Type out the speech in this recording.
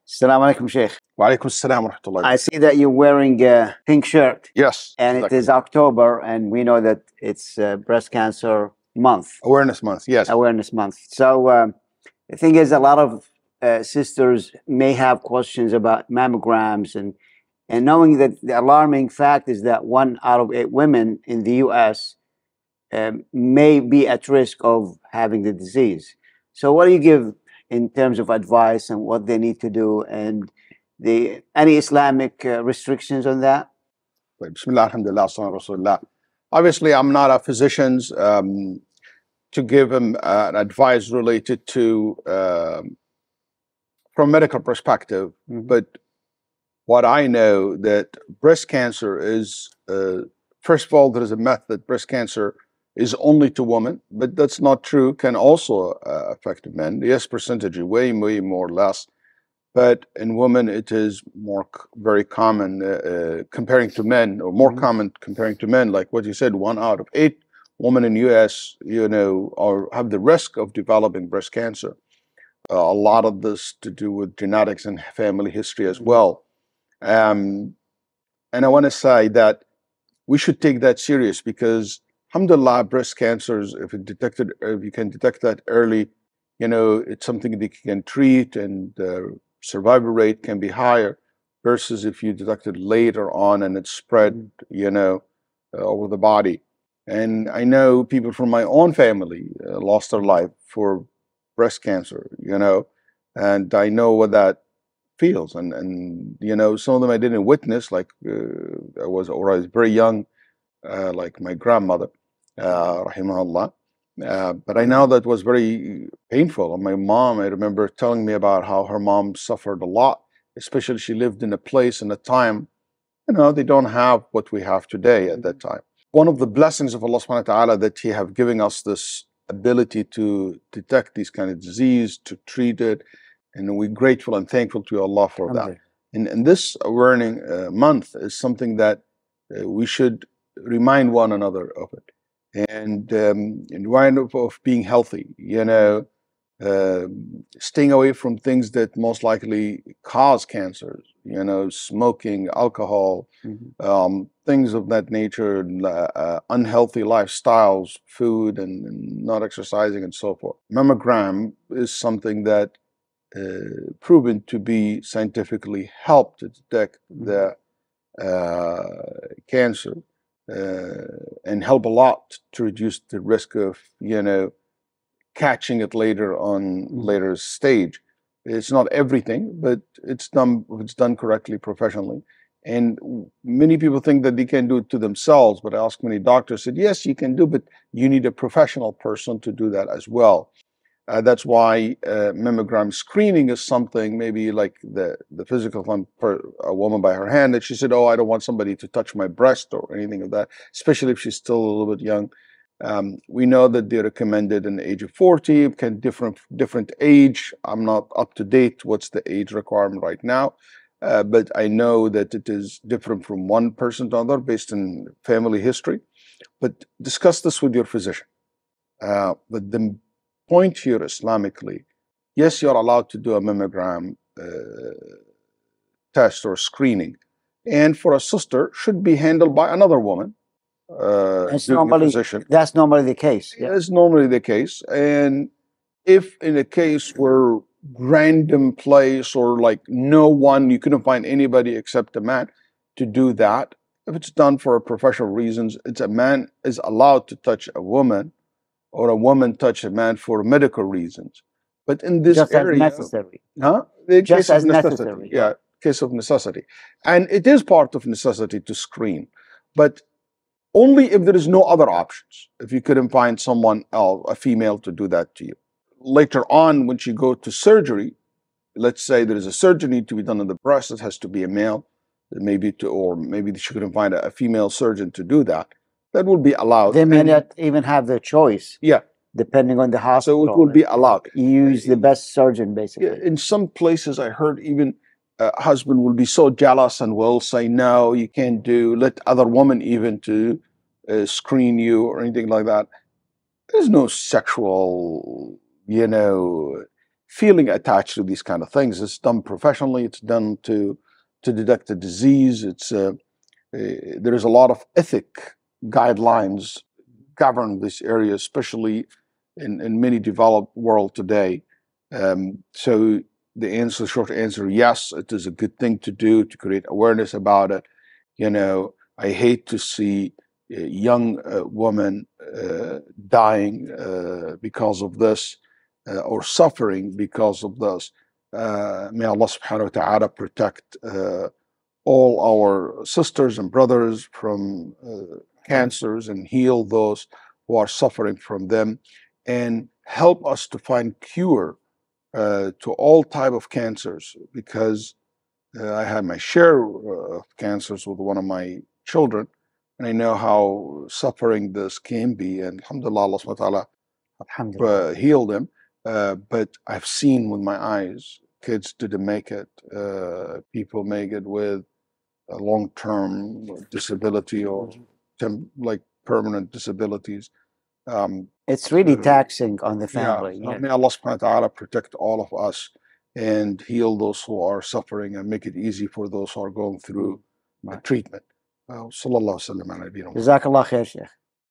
Assalamu alaikum, Sheikh. Wa alaikum assalam wa rahmatullahi. I see that you're wearing a pink shirt. Yes. And exactly. it is October, and we know that it's Breast Cancer Month. Awareness Month, yes. Awareness Month. So the thing is, a lot of sisters may have questions about mammograms, and knowing that the alarming fact is that 1 out of 8 women in the U.S. May be at risk of having the disease. So what do you give in terms of advice and what they need to do, and any Islamic restrictions on that? Bismillah, alhamdulillah, sallallahu rasulullah. Obviously, I'm not a physician to give him advice related to from medical perspective, but what I know that breast cancer is, first of all, there is a myth that breast cancer is only to women, but that's not true. Can also affect men. Yes, percentage way more or less, but in women it is very common comparing to men, or more common comparing to men. Like what you said, 1 out of 8 women in U.S. have the risk of developing breast cancer. A lot of this to do with genetics and family history as well. And I want to say that we should take that serious, because alhamdulillah, breast cancers, if you can detect that early, it's something that you can treat, and the survival rate can be higher versus if you detect it later on and it's spread, over the body. And I know people from my own family lost their life for breast cancer, and I know what that feels. And some of them I didn't witness, like I was very young, like my grandmother, rahimahullah. But I know that was very painful. And my mom, I remember telling me about how her mom suffered a lot, especially she lived in a place in a time, they don't have what we have today at that time. One of the blessings of Allah subhanahu wa ta'ala that He have given us this ability to detect these kind of disease, to treat it, and we're grateful and thankful to Allah for that. And this awareness month is something that we should remind one another of it, and remind of being healthy, staying away from things that most likely cause cancers, smoking, alcohol, things of that nature, unhealthy lifestyles, food, and not exercising, and so forth. Mammogram is something that proven to be scientifically help to detect the cancer and help a lot to reduce the risk of catching it later stage. It's not everything, but it's done correctly, professionally. And many people think that they can do it to themselves, but I asked many doctors, said yes, you can do, but you need a professional person to do that as well. That's why mammogram screening is something, maybe like the physical one, a woman by her hand, that she said, oh, I don't want somebody to touch my breast or anything of that, especially if she's still a little bit young. We know that they recommended an age of 40, can different age. I'm not up to date what's the age requirement right now, but I know that it is different from one person to another based on family history. But discuss this with your physician. But the point here Islamically, yes, you're allowed to do a mammogram test or screening, and for a sister should be handled by another woman. That's normally the case. Yeah. It's normally the case. And if in a case where random place or like no one, you couldn't find anybody except a man to do that, if it's done for professional reasons, a man is allowed to touch a woman, or a woman touch a man for medical reasons. But in this area, as necessary. Just as necessary. Yeah, case of necessity. And it is part of necessity to screen, but only if there is no other options. If you couldn't find someone else, a female, to do that to you. Later on, when you go to surgery, let's say there is a surgery to be done on the breast, it has to be a male, or maybe she couldn't find a female surgeon to do that. That will be allowed. They may not even have the choice. Yeah. Depending on the hospital. So it will be allowed. You use the best surgeon, basically. Yeah, in some places, I heard even a husband will be so jealous and will say, no, you can't let other women even to screen you or anything like that. There's no sexual, feeling attached to these kind of things. It's done professionally. It's done to detect a disease. There is a lot of ethic guidelines govern this area, especially in many developed world today. So the short answer, yes, it is a good thing to do to create awareness about it. You know, I hate to see young women dying because of this or suffering because of this. May Allah subhanahu wa ta'ala protect all our sisters and brothers from cancers and heal those who are suffering from them, and help us to find cure to all type of cancers, because I had my share of cancers with one of my children, and I know how suffering this can be, and alhamdulillah, Allah subhanahu wa ta'ala Alhamdulillah. healed them. But I've seen with my eyes, kids didn't make it. People make it with a long-term disability or like permanent disabilities. It's really taxing on the family. Yeah. May Allah subhanahu wa ta'ala protect all of us and heal those who are suffering and make it easy for those who are going through treatment. Sallallahu alaihi wa sallam. Jazakallah khair, Sheikh.